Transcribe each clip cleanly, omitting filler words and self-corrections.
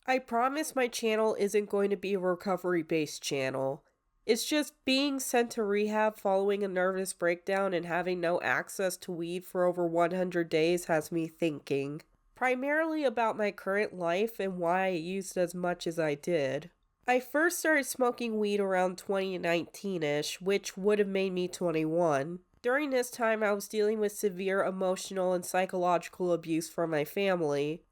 I promise my channel isn't going to be a recovery-based channel. It's just being sent to rehab following a nervous breakdown and having no access to weed for over 100 days has me thinking. Primarily about my current life and why I used as much as I did. I first started smoking weed around 2019-ish, which would have made me 21. During this time, I was dealing with severe emotional and psychological abuse from my family.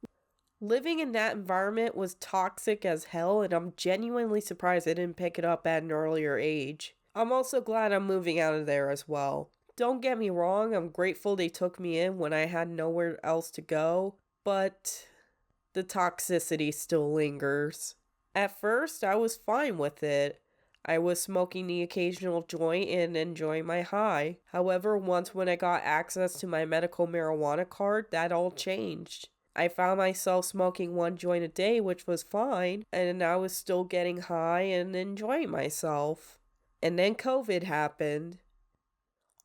Living in that environment was toxic as hell, and I'm genuinely surprised I didn't pick it up at an earlier age. I'm also glad I'm moving out of there as well. Don't get me wrong, I'm grateful they took me in when I had nowhere else to go, but the toxicity still lingers. At first, I was fine with it. I was smoking the occasional joint and enjoying my high. However, once when I got access to my medical marijuana card, that all changed. I found myself smoking one joint a day, which was fine, and I was still getting high and enjoying myself. And then COVID happened.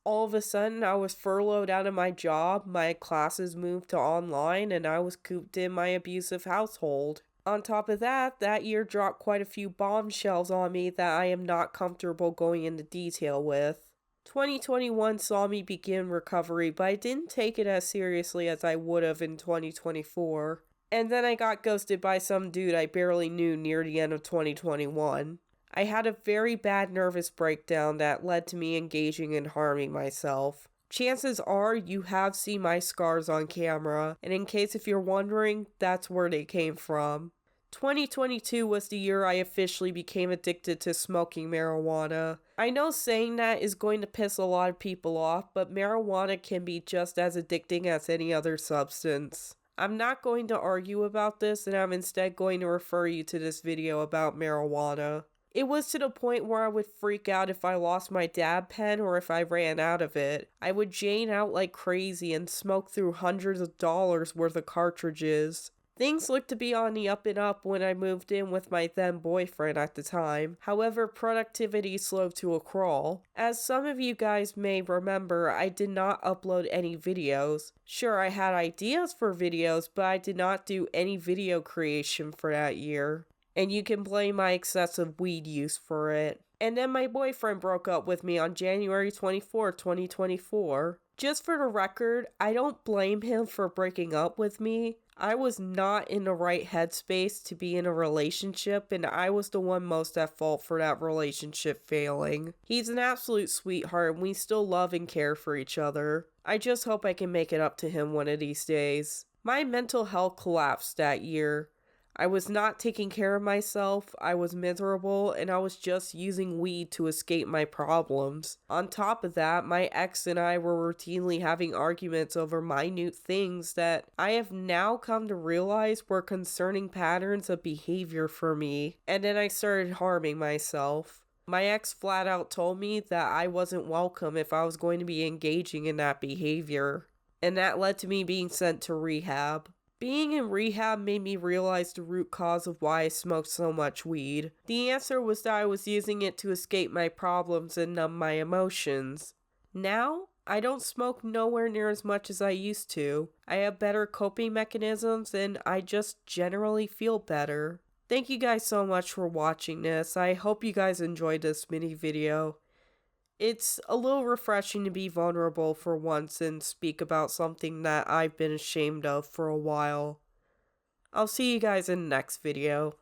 All of a sudden, I was furloughed out of my job, my classes moved to online, and I was cooped in my abusive household. On top of that, that year dropped quite a few bombshells on me that I am not comfortable going into detail with. 2021 saw me begin recovery, but I didn't take it as seriously as I would have in 2024. And then I got ghosted by some dude I barely knew near the end of 2021. I had a very bad nervous breakdown that led to me engaging in harming myself. Chances are you have seen my scars on camera, and in case if you're wondering, that's where they came from. 2022 was the year I officially became addicted to smoking marijuana. I know saying that is going to piss a lot of people off, but marijuana can be just as addicting as any other substance. I'm not going to argue about this, and I'm instead going to refer you to this video about marijuana. It was to the point where I would freak out if I lost my dab pen or if I ran out of it. I would jane out like crazy and smoke through hundreds of dollars worth of cartridges. Things looked to be on the up and up when I moved in with my then boyfriend at the time. However, productivity slowed to a crawl. As some of you guys may remember, I did not upload any videos. Sure, I had ideas for videos, but I did not do any video creation for that year. And you can blame my excessive weed use for it. And then my boyfriend broke up with me on January 24, 2024. Just for the record, I don't blame him for breaking up with me. I was not in the right headspace to be in a relationship, and I was the one most at fault for that relationship failing. He's an absolute sweetheart, and we still love and care for each other. I just hope I can make it up to him one of these days. My mental health collapsed that year. I was not taking care of myself, I was miserable, and I was just using weed to escape my problems. On top of that, my ex and I were routinely having arguments over minute things that I have now come to realize were concerning patterns of behavior for me, and then I started harming myself. My ex flat out told me that I wasn't welcome if I was going to be engaging in that behavior, and that led to me being sent to rehab. Being in rehab made me realize the root cause of why I smoked so much weed. The answer was that I was using it to escape my problems and numb my emotions. Now, I don't smoke nowhere near as much as I used to. I have better coping mechanisms and I just generally feel better. Thank you guys so much for watching this. I hope you guys enjoyed this mini video. It's a little refreshing to be vulnerable for once and speak about something that I've been ashamed of for a while. I'll see you guys in the next video.